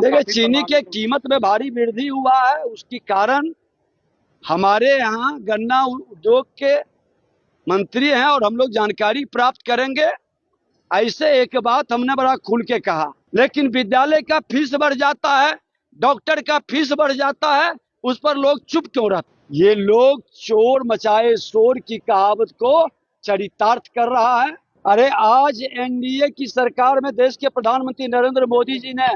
देखिए, चीनी के कीमत में भारी वृद्धि हुआ है। उसके कारण हमारे यहाँ गन्ना उद्योग के मंत्री हैं और हम लोग जानकारी प्राप्त करेंगे। ऐसे एक बात हमने बड़ा खुल के कहा, लेकिन विद्यालय का फीस बढ़ जाता है, डॉक्टर का फीस बढ़ जाता है, उस पर लोग चुप क्यों रहते? ये लोग चोर मचाए शोर की कहावत को चरितार्थ कर रहा है। अरे आज एनडीए की सरकार में देश के प्रधानमंत्री नरेंद्र मोदी जी ने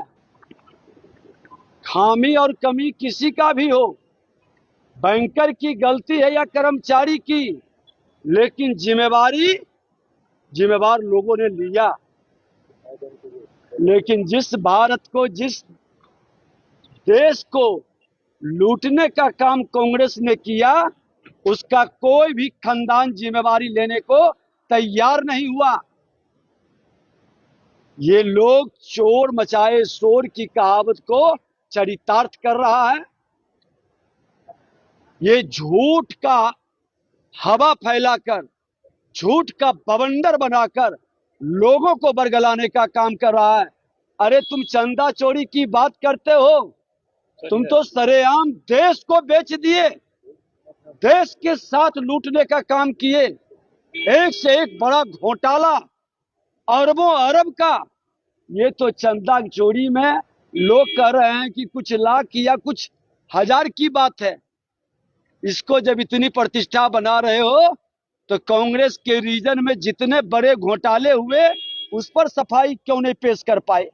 खामी और कमी किसी का भी हो, बैंकर की गलती है या कर्मचारी की, लेकिन जिम्मेवार लोगों ने लिया। लेकिन जिस भारत को, जिस देश को लूटने का काम कांग्रेस ने किया, उसका कोई भी खानदान जिम्मेवारी लेने को तैयार नहीं हुआ। ये लोग चोर मचाए शोर की कहावत को चरितार्थ कर रहा है। ये झूठ का हवा फैलाकर, झूठ का बवंडर बनाकर लोगों को बरगलाने का काम कर रहा है। अरे तुम चंदा चोरी की बात करते हो, तुम तो सरेआम देश को बेच दिए, देश के साथ लूटने का काम किए। एक से एक बड़ा घोटाला, अरबों अरब का। ये तो चंदा चोरी में लोग कह रहे हैं कि कुछ लाख या कुछ हजार की बात है। इसको जब इतनी प्रतिष्ठा बना रहे हो तो कांग्रेस के रीजन में जितने बड़े घोटाले हुए उस पर सफाई क्यों नहीं पेश कर पाए?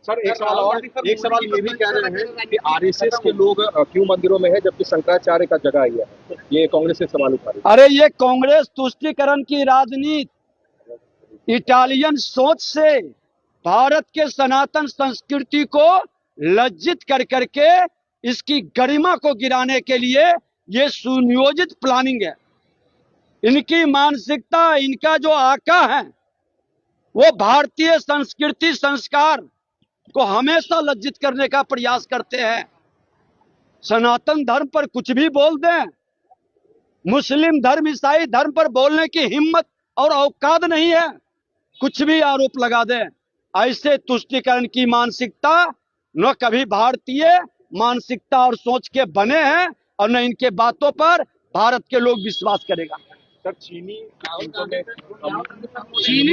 सर एक सवाल ये भी कह रहे हैं कि आरएसएस के लोग क्यों मंदिरों में है जबकि शंकराचार्य का जगह ही है। ये कांग्रेस से सवाल उठा रही है। अरे ये कांग्रेस तुष्टीकरण की राजनीति, इटालियन सोच से भारत के सनातन संस्कृति को लज्जित कर करके इसकी गरिमा को गिराने के लिए ये सुनियोजित प्लानिंग है। इनकी मानसिकता, इनका जो आका है वो भारतीय संस्कृति संस्कार को हमेशा लज्जित करने का प्रयास करते हैं। सनातन धर्म पर कुछ भी बोल दें, मुस्लिम धर्म, ईसाई धर्म पर बोलने की हिम्मत और औकात नहीं है। कुछ भी आरोप लगा दें। ऐसे तुष्टीकरण की मानसिकता न कभी भारतीय मानसिकता और सोच के बने हैं और न इनके बातों पर भारत के लोग विश्वास करेगा। सर चीनी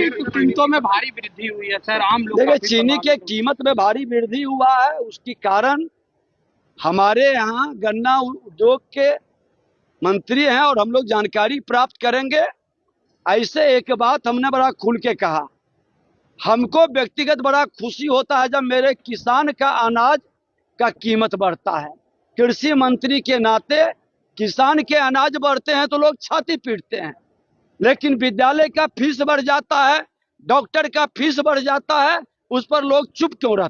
की कीमतों में भारी वृद्धि हुई है सर। आम लोग देखिए, चीनी के कीमत में भारी वृद्धि हुआ है। उसके कारण हमारे यहाँ गन्ना उद्योग के मंत्री हैं और हम लोग जानकारी प्राप्त करेंगे। ऐसे एक बात हमने बड़ा खुल के कहा, हमको व्यक्तिगत बड़ा खुशी होता है जब मेरे किसान का अनाज का कीमत बढ़ता है। कृषि मंत्री के नाते किसान के अनाज बढ़ते हैं तो लोग छाती पीटते हैं, लेकिन विद्यालय का फीस बढ़ जाता है, डॉक्टर का फीस बढ़ जाता है, उस पर लोग चुप क्यों रहते हैं?